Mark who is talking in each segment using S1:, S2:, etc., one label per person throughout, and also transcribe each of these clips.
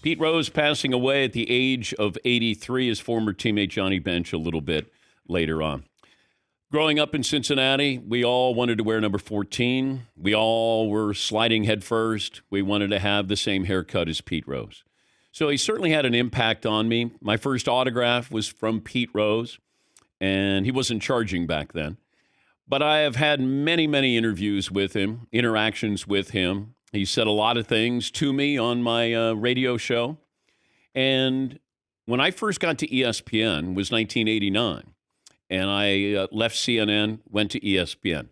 S1: Pete Rose passing away at the age of 83, his former teammate Johnny Bench a little bit later on. Growing up in Cincinnati, we all wanted to wear number 14. We all were sliding headfirst. We wanted to have the same haircut as Pete Rose. So he certainly had an impact on me. My first autograph was from Pete Rose, and he wasn't charging back then. But I have had many, many interviews with him, interactions with him. He said a lot of things to me on my radio show. And when I first got to ESPN was 1989. And I left CNN, went to ESPN.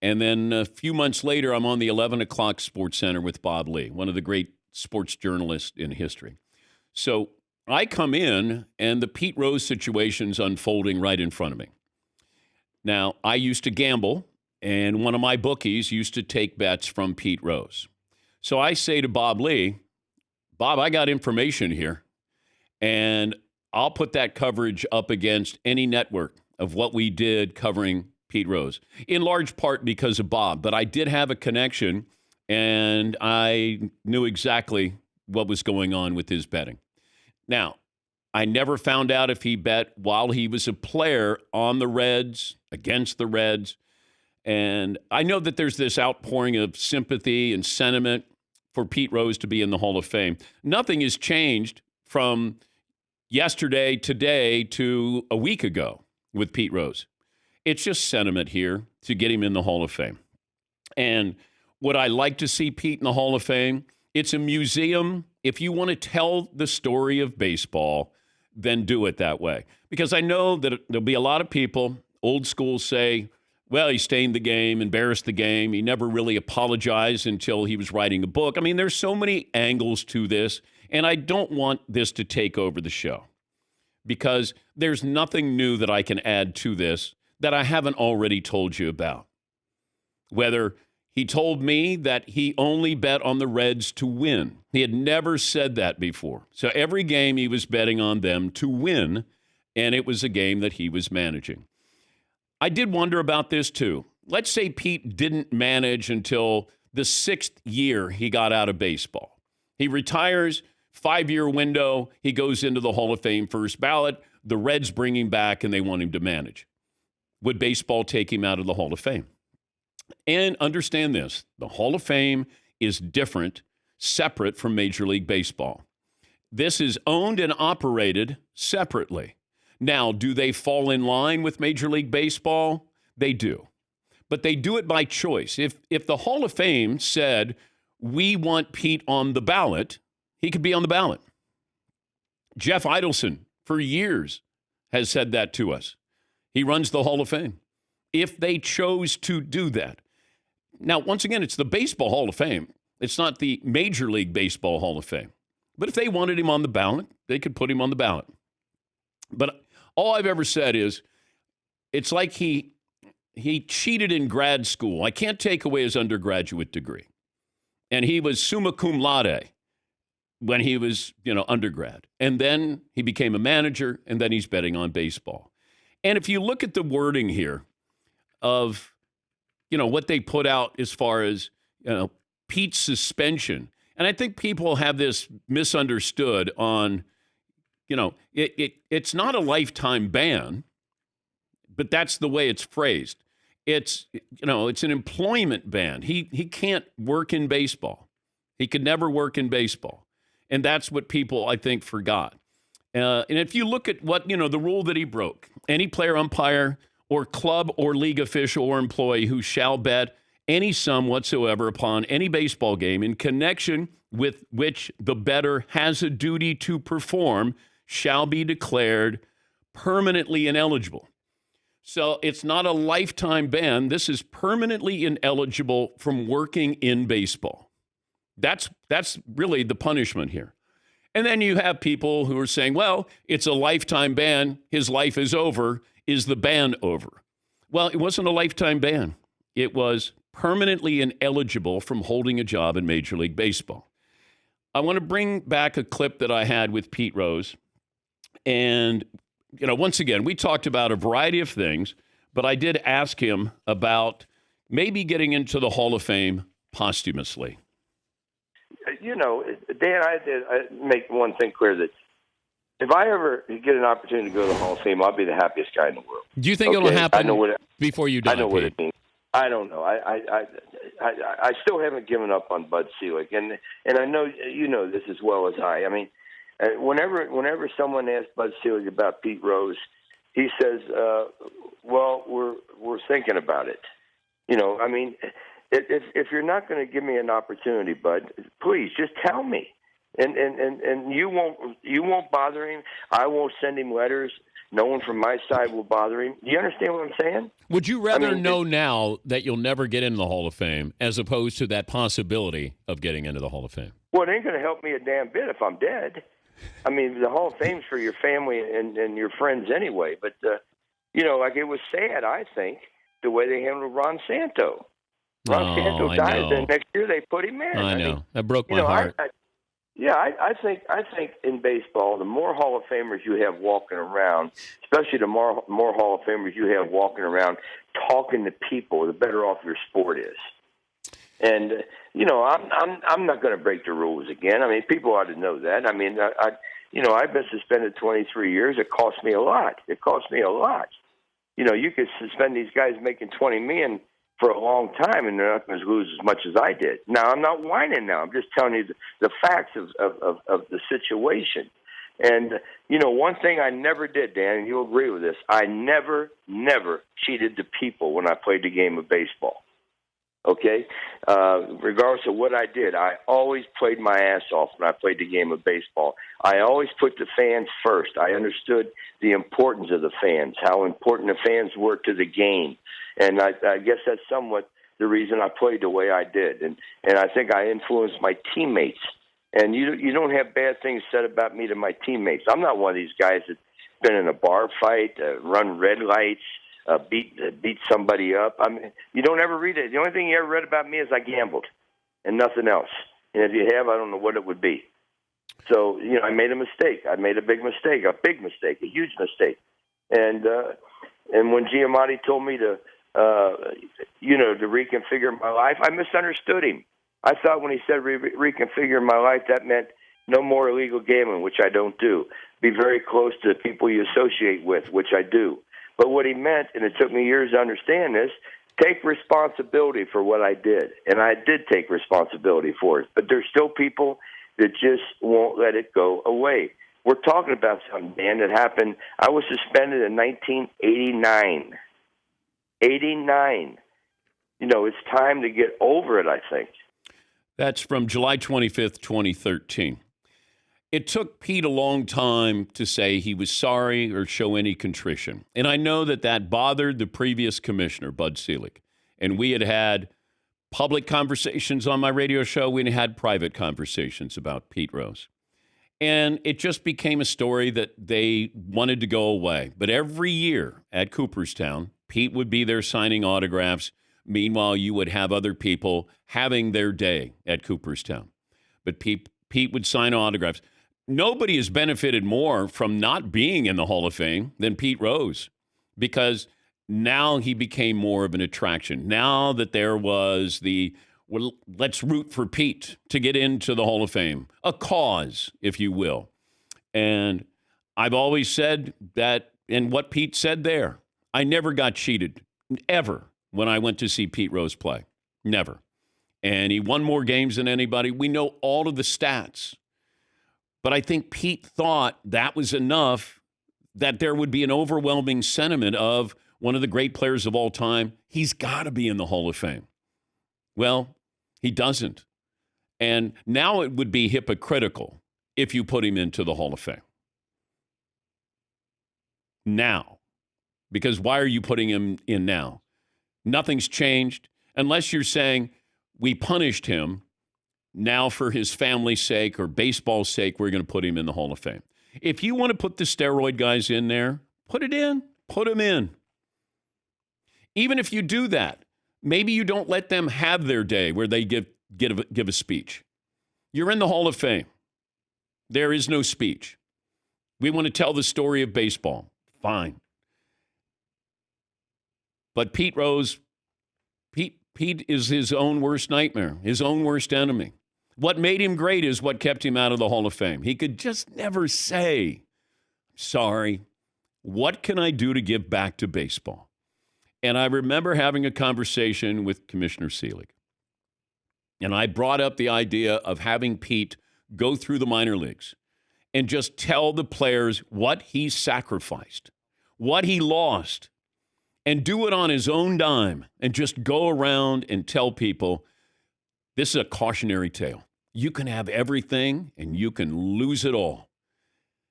S1: And then a few months later, I'm on the 11 o'clock Sports Center with Bob Lee, one of the great sports journalists in history. So I come in, and the Pete Rose situation's unfolding right in front of me. Now, I used to gamble, and one of my bookies used to take bets from Pete Rose. So I say to Bob Lee, Bob, I got information here, and I'll put that coverage up against any network of what we did covering Pete Rose, in large part because of Bob. But I did have a connection, and I knew exactly what was going on with his betting. Now, I never found out if he bet while he was a player on the Reds, against the Reds. And I know that there's this outpouring of sympathy and sentiment for Pete Rose to be in the Hall of Fame. Nothing has changed from yesterday, today, to a week ago with Pete Rose. It's just sentiment here to get him in the Hall of Fame. And would I like to see Pete in the Hall of Fame? It's a museum. If you want to tell the story of baseball, then do it that way. Because I know that there'll be a lot of people, old school, say, well, he stained the game, embarrassed the game. He never really apologized until he was writing a book. I mean, there's so many angles to this, and I don't want this to take over the show because there's nothing new that I can add to this that I haven't already told you about. Whether he told me that he only bet on the Reds to win. He had never said that before. So every game he was betting on them to win, and it was a game that he was managing. I did wonder about this too. Let's say Pete didn't manage until the 6th year he got out of baseball. He retires, 5-year window, he goes into the Hall of Fame first ballot. The Reds bring him back and they want him to manage. Would baseball take him out of the Hall of Fame? And understand this, the Hall of Fame is different, separate from Major League Baseball. This is owned and operated separately. Now, do they fall in line with Major League Baseball? They do. But they do it by choice. If the Hall of Fame said, we want Pete on the ballot, he could be on the ballot. Jeff Idelson, for years, has said that to us. He runs the Hall of Fame. If they chose to do that. Now, once again, it's the Baseball Hall of Fame. It's not the Major League Baseball Hall of Fame. But if they wanted him on the ballot, they could put him on the ballot. But all I've ever said is, it's like he cheated in grad school. I can't take away his undergraduate degree. And he was summa cum laude when he was, undergrad. And then he became a manager, and then he's betting on baseball. And if you look at the wording here of, what they put out as far as, Pete's suspension, and I think people have this misunderstood on, it's not a lifetime ban, but that's the way it's phrased. It's an employment ban. He can't work in baseball. He could never work in baseball. And that's what people, I think, forgot. And if you look at what, the rule that he broke, any player, umpire, or club or league official or employee who shall bet any sum whatsoever upon any baseball game in connection with which the bettor has a duty to perform shall be declared permanently ineligible. So it's not a lifetime ban. This is permanently ineligible from working in baseball. That's really the punishment here. And then you have people who are saying, well, it's a lifetime ban. His life is over. Is the ban over? Well, it wasn't a lifetime ban. It was permanently ineligible from holding a job in Major League Baseball. I want to bring back a clip that I had with Pete Rose. And, once again, we talked about a variety of things, but I did ask him about maybe getting into the Hall of Fame posthumously.
S2: Dan, I make one thing clear that if I ever get an opportunity to go to the Hall of Fame, I'll be the happiest guy in the world.
S1: Do you think it'll happen before you die?
S2: I know what it means. I don't know. I still haven't given up on Bud Selig, and I know you know this as well as I. I mean, whenever someone asks Bud Selig about Pete Rose, he says, "Well, we're thinking about it." You know, I mean, if you're not going to give me an opportunity, Bud, please just tell me. And you won't bother him. I won't send him letters. No one from my side will bother him. Do you understand what I'm saying?
S1: Would you rather know now that you'll never get into the Hall of Fame as opposed to that possibility of getting into the Hall of Fame?
S2: Well, it ain't going to help me a damn bit if I'm dead. I mean, the Hall of Fame's for your family and your friends anyway. But, you know, like it was sad, I think, the way they handled Ron Santo. Ron Santo died, and next year they put him in.
S1: I know. That broke my heart.
S2: I think in baseball, the more Hall of Famers you have walking around, especially the more Hall of Famers you have walking around talking to people, the better off your sport is. And you know, I'm not going to break the rules again. I mean, people ought to know that. I mean, I've been suspended 23 years. It cost me a lot. You know, you could suspend these guys making $20 million for a long time, and they're not going to lose as much as I did. Now, I'm not whining now. I'm just telling you the facts of the situation. And, you know, one thing I never did, Dan, and you'll agree with this, I never cheated the people when I played the game of baseball. Okay? Regardless of what I did, I always played my ass off when I played the game of baseball. I always put the fans first. I understood the importance of the fans, how important the fans were to the game. And I guess that's somewhat the reason I played the way I did. And I think I influenced my teammates. And you don't have bad things said about me to my teammates. I'm not one of these guys that's been in a bar fight, run red lights, beat somebody up. I mean, you don't ever read it. The only thing you ever read about me is I gambled and nothing else. And if you have, I don't know what it would be. So, you know, I made a mistake. I made a big mistake, a huge mistake. And when Giamatti told me to reconfigure my life, I misunderstood him. I thought when he said reconfigure my life, that meant no more illegal gambling, which I don't do. Be very close to the people you associate with, which I do. But what he meant, and it took me years to understand this, take responsibility for what I did. And I did take responsibility for it. But there's still people that just won't let it go away. We're talking about something, Dan, that happened. I was suspended in 1989. 89. You know, it's time to get over it, I think.
S1: That's from July 25th, 2013. It took Pete a long time to say he was sorry or show any contrition. And I know that bothered the previous commissioner, Bud Selig. And we had public conversations on my radio show. We had private conversations about Pete Rose. And it just became a story that they wanted to go away. But every year at Cooperstown, Pete would be there signing autographs. Meanwhile, you would have other people having their day at Cooperstown. But Pete would sign autographs. Nobody has benefited more from not being in the Hall of Fame than Pete Rose, because now he became more of an attraction. Now that there was let's root for Pete to get into the Hall of Fame, a cause, if you will. And I've always said that, and what Pete said there, I never got cheated, ever, when I went to see Pete Rose play. Never. And he won more games than anybody. We know all of the stats. But I think Pete thought that was enough, that there would be an overwhelming sentiment of one of the great players of all time. He's got to be in the Hall of Fame. Well, he doesn't. And now it would be hypocritical if you put him into the Hall of Fame. Now. Because why are you putting him in now? Nothing's changed. Unless you're saying we punished him. Now, for his family's sake or baseball's sake, we're going to put him in the Hall of Fame. If you want to put the steroid guys in there, put it in. Put them in. Even if you do that, maybe you don't let them have their day where they give a speech. You're in the Hall of Fame. There is no speech. We want to tell the story of baseball. Fine. But Pete Rose, Pete is his own worst nightmare, his own worst enemy. What made him great is what kept him out of the Hall of Fame. He could just never say, sorry, what can I do to give back to baseball? And I remember having a conversation with Commissioner Seelig. And I brought up the idea of having Pete go through the minor leagues and just tell the players what he sacrificed, what he lost, and do it on his own dime and just go around and tell people, this is a cautionary tale. You can have everything and you can lose it all.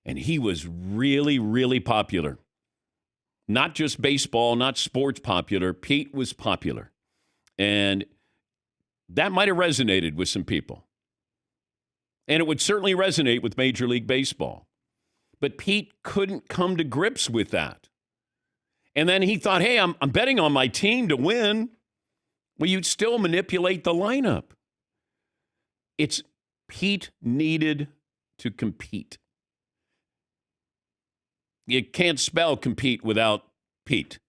S1: And he was really, really popular. Not just baseball, not sports popular. Pete was popular. And that might have resonated with some people. And it would certainly resonate with Major League Baseball. But Pete couldn't come to grips with that. And then he thought, hey, I'm betting on my team to win. Well, you'd still manipulate the lineup. Pete needed to compete. You can't spell compete without Pete.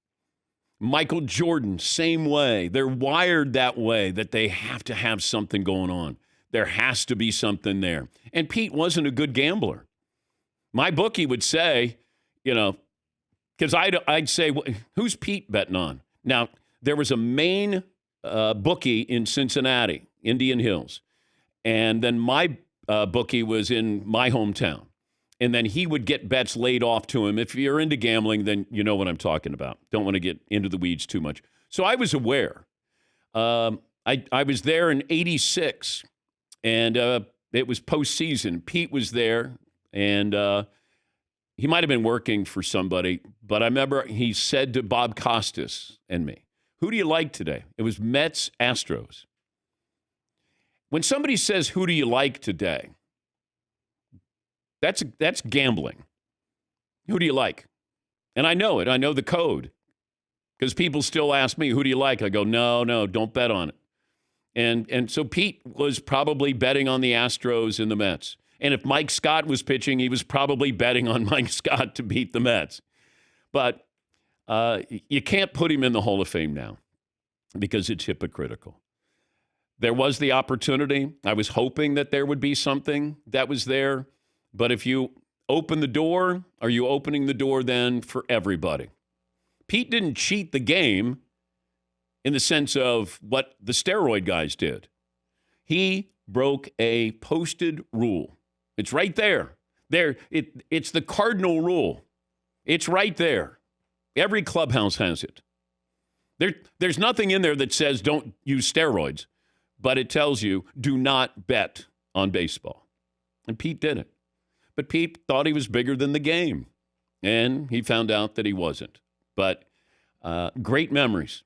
S1: Michael Jordan, same way. They're wired that way, that they have to have something going on. There has to be something there. And Pete wasn't a good gambler. My bookie would say, because I'd say, who's Pete betting on? Now, there was a main bookie in Cincinnati, Indian Hills. And then my bookie was in my hometown. And then he would get bets laid off to him. If you're into gambling, then you know what I'm talking about. Don't want to get into the weeds too much. So I was aware. I was there in '86, and it was postseason. Pete was there, and he might have been working for somebody. But I remember he said to Bob Costas and me, who do you like today? It was Mets, Astros. When somebody says, who do you like today? That's gambling. Who do you like? And I know it. I know the code. Because people still ask me, who do you like? I go, no, don't bet on it. And so Pete was probably betting on the Astros and the Mets. And if Mike Scott was pitching, he was probably betting on Mike Scott to beat the Mets. But you can't put him in the Hall of Fame now because it's hypocritical. There was the opportunity. I was hoping that there would be something that was there. But if you open the door, are you opening the door then for everybody? Pete didn't cheat the game in the sense of what the steroid guys did. He broke a posted rule. It's right there. It's the cardinal rule. It's right there. Every clubhouse has it. There's nothing in there that says don't use steroids, but it tells you do not bet on baseball. And Pete did it. But Pete thought he was bigger than the game, and he found out that he wasn't. But great memories.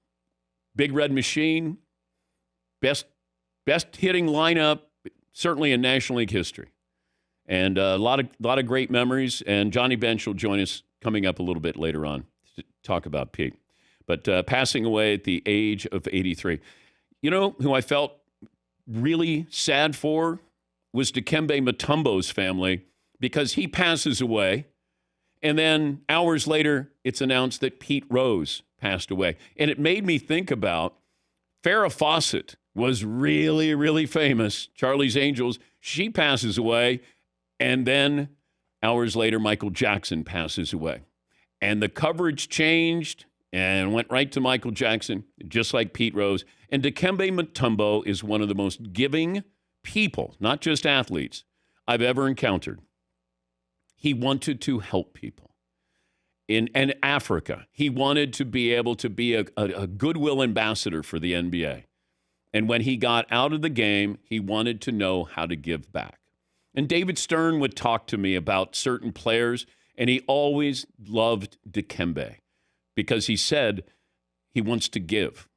S1: Big Red Machine, best hitting lineup, certainly in National League history. And a lot of great memories. And Johnny Bench will join us coming up a little bit later on to talk about Pete. But passing away at the age of 83. You know who I felt really sad for was Dikembe Mutombo's family, because he passes away, and then hours later, it's announced that Pete Rose passed away. And it made me think about Farrah Fawcett was really, really famous. Charlie's Angels, she passes away, and then hours later, Michael Jackson passes away. And the coverage changed and went right to Michael Jackson, just like Pete Rose. And Dikembe Mutombo is one of the most giving people, not just athletes, I've ever encountered. He wanted to help people. In Africa, he wanted to be able to be a goodwill ambassador for the NBA. And when he got out of the game, he wanted to know how to give back. And David Stern would talk to me about certain players, and he always loved Dikembe because he said he wants to give.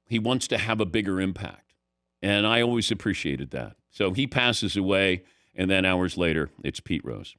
S1: He wants to have a bigger impact. And I always appreciated that. So he passes away, and then hours later, it's Pete Rose.